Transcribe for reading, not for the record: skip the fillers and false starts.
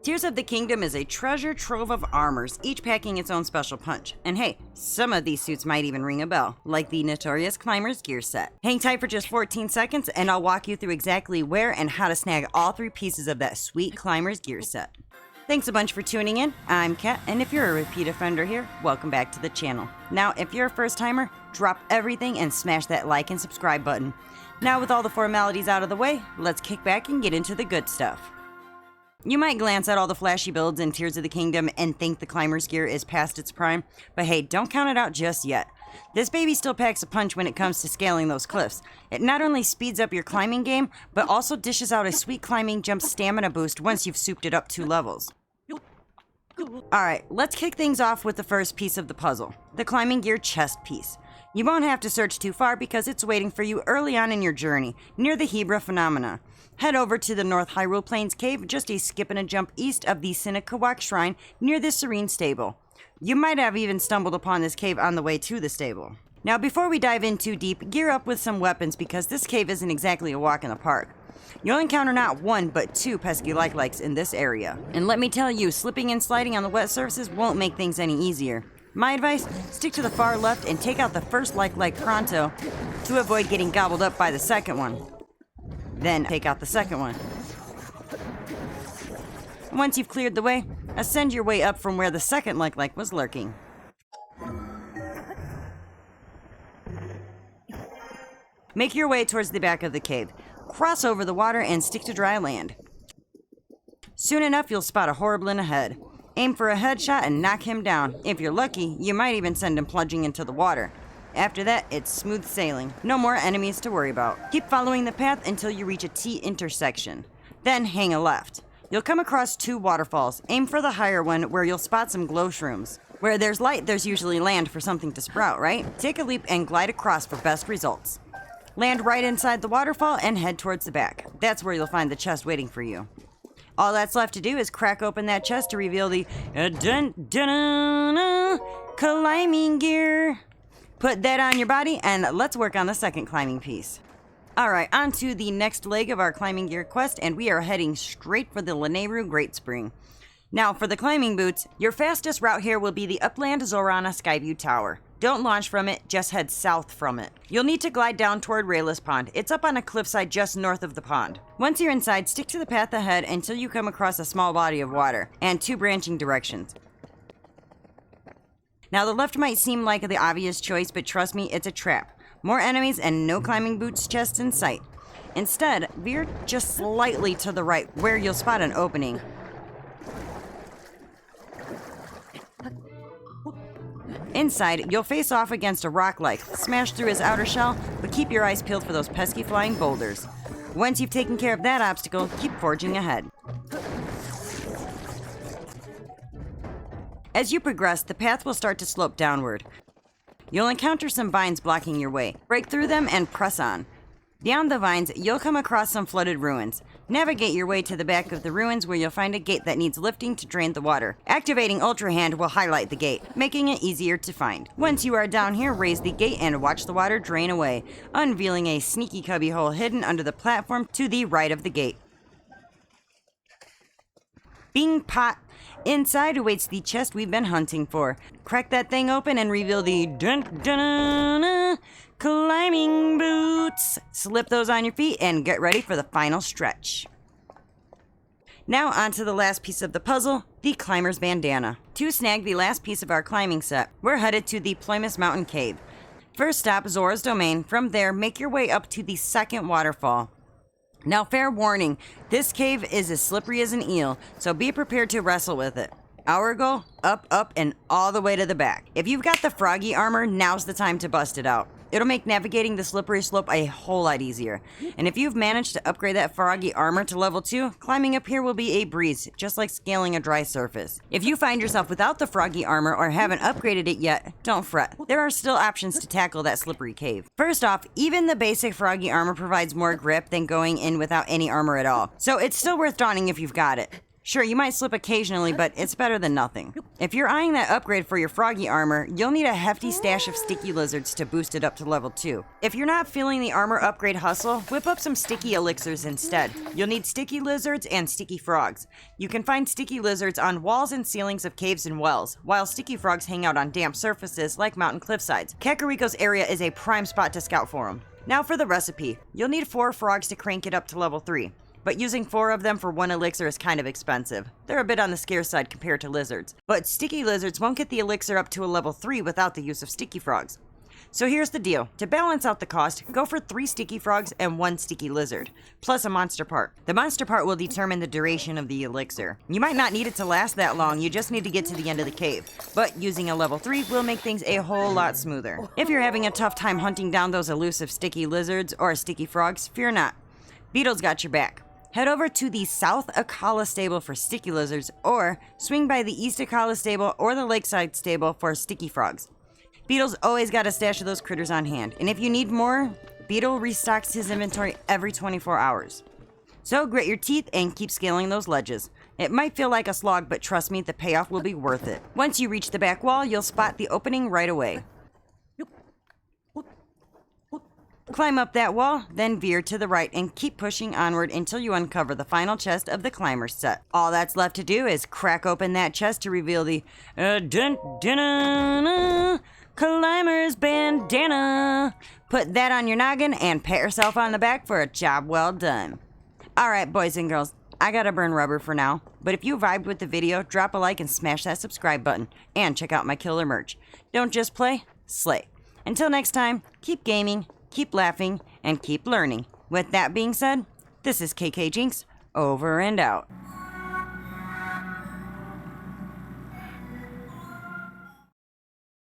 Tears of the Kingdom is a treasure trove of armors, each packing its own special punch. And hey, some of these suits might even ring a bell, like the notorious Climber's gear set. Hang tight for just 14 seconds and I'll walk you through exactly where and how to snag all 3 pieces of that sweet Climber's gear set. Thanks a bunch for tuning in. I'm Kat, and if you're a repeat offender here, welcome back to the channel. Now, if you're a first timer, drop everything and smash that like and subscribe button. Now with all the formalities out of the way, let's kick back and get into the good stuff. You might glance at all the flashy builds in Tears of the Kingdom and think the Climber's gear is past its prime, but hey, don't count it out just yet. This baby still packs a punch when it comes to scaling those cliffs. It not only speeds up your climbing game, but also dishes out a sweet climbing jump stamina boost once you've souped it up 2 levels. Alright, let's kick things off with the first piece of the puzzle, the climbing gear chest piece. You won't have to search too far because it's waiting for you early on in your journey, near the Hebra phenomena. Head over to the North Hyrule Plains cave, just a skip and a jump east of the Sinakawak shrine near the Serene stable. You might have even stumbled upon this cave on the way to the stable. Now before we dive in too deep, gear up with some weapons because this cave isn't exactly a walk in the park. You'll encounter not 1, but 2 pesky like-likes in this area. And let me tell you, slipping and sliding on the wet surfaces won't make things any easier. My advice, stick to the far left and take out the first like pronto to avoid getting gobbled up by the second one. Then take out the second one. Once you've cleared the way, ascend your way up from where the second like was lurking. Make your way towards the back of the cave. Cross over the water and stick to dry land. Soon enough, you'll spot a Horriblin ahead. Aim for a headshot and knock him down. If you're lucky, you might even send him plunging into the water. After that, it's smooth sailing. No more enemies to worry about. Keep following the path until you reach a T intersection. Then hang a left. You'll come across 2 waterfalls. Aim for the higher one where you'll spot some glow shrooms. Where there's light, there's usually land for something to sprout, right? Take a leap and glide across for best results. Land right inside the waterfall and head towards the back. That's where you'll find the chest waiting for you. All that's left to do is crack open that chest to reveal the climbing gear. Put that on your body and let's work on the second climbing piece. Alright, on to the next leg of our climbing gear quest, and we are heading straight for the Lanayru Great Spring. Now for the climbing boots, your fastest route here will be the Upland Zorana Skyview Tower. Don't launch from it, just head south from it. You'll need to glide down toward Rayless Pond. It's up on a cliffside just north of the pond. Once you're inside, stick to the path ahead until you come across a small body of water and 2 branching directions. Now the left might seem like the obvious choice, but trust me, it's a trap. More enemies and no climbing boots chests in sight. Instead, veer just slightly to the right where you'll spot an opening. Inside, you'll face off against a rock-like. Smash through his outer shell, but keep your eyes peeled for those pesky flying boulders. Once you've taken care of that obstacle, keep forging ahead. As you progress, the path will start to slope downward. You'll encounter some vines blocking your way. Break through them and press on. Beyond the vines, you'll come across some flooded ruins. Navigate your way to the back of the ruins where you'll find a gate that needs lifting to drain the water. Activating Ultra Hand will highlight the gate, making it easier to find. Once you are down here, raise the gate and watch the water drain away, unveiling a sneaky cubbyhole hidden under the platform to the right of the gate. Bing pot! Inside awaits the chest we've been hunting for. Crack that thing open and reveal the climbing boots. Slip those on your feet and get ready for the final stretch. Now onto the last piece of the puzzle, the Climber's Bandana. To snag the last piece of our climbing set, we're headed to the Ploymus Mountain Cave. First stop, Zora's domain. From there, make your way up to the second waterfall. Now, fair warning, this cave is as slippery as an eel, so be prepared to wrestle with it. Our goal, up, and all the way to the back. If you've got the froggy armor, now's the time to bust it out. It'll make navigating the slippery slope a whole lot easier. And if you've managed to upgrade that froggy armor to level 2, climbing up here will be a breeze, just like scaling a dry surface. If you find yourself without the froggy armor or haven't upgraded it yet, don't fret. There are still options to tackle that slippery cave. First off, even the basic froggy armor provides more grip than going in without any armor at all. So it's still worth donning if you've got it. Sure, you might slip occasionally, but it's better than nothing. If you're eyeing that upgrade for your froggy armor, you'll need a hefty stash of sticky lizards to boost it up to level 2. If you're not feeling the armor upgrade hustle, whip up some sticky elixirs instead. You'll need sticky lizards and sticky frogs. You can find sticky lizards on walls and ceilings of caves and wells, while sticky frogs hang out on damp surfaces like mountain cliffsides. Kakariko's area is a prime spot to scout for them. Now for the recipe. You'll need 4 frogs to crank it up to level 3. But using 4 of them for 1 elixir is kind of expensive. They're a bit on the scarce side compared to lizards. But sticky lizards won't get the elixir up to a level 3 without the use of sticky frogs. So here's the deal. To balance out the cost, go for 3 sticky frogs and 1 sticky lizard, plus a monster part. The monster part will determine the duration of the elixir. You might not need it to last that long, you just need to get to the end of the cave. But using a level 3 will make things a whole lot smoother. If you're having a tough time hunting down those elusive sticky lizards or sticky frogs, fear not. Beetle's got your back. Head over to the South Akala stable for sticky lizards, or swing by the East Akala stable or the Lakeside stable for sticky frogs. Beetle's always got a stash of those critters on hand, and if you need more, Beetle restocks his inventory every 24 hours. So grit your teeth and keep scaling those ledges. It might feel like a slog, but trust me, the payoff will be worth it. Once you reach the back wall, you'll spot the opening right away. Climb up that wall, then veer to the right and keep pushing onward until you uncover the final chest of the climber's set. All that's left to do is crack open that chest to reveal the climber's bandana. Put that on your noggin and pat yourself on the back for a job well done. Alright, boys and girls, I gotta burn rubber for now, but if you vibed with the video, drop a like and smash that subscribe button, and check out my killer merch. Don't just play, slay. Until next time, keep gaming, keep laughing, and keep learning. With that being said, this is KKJinxx, over and out.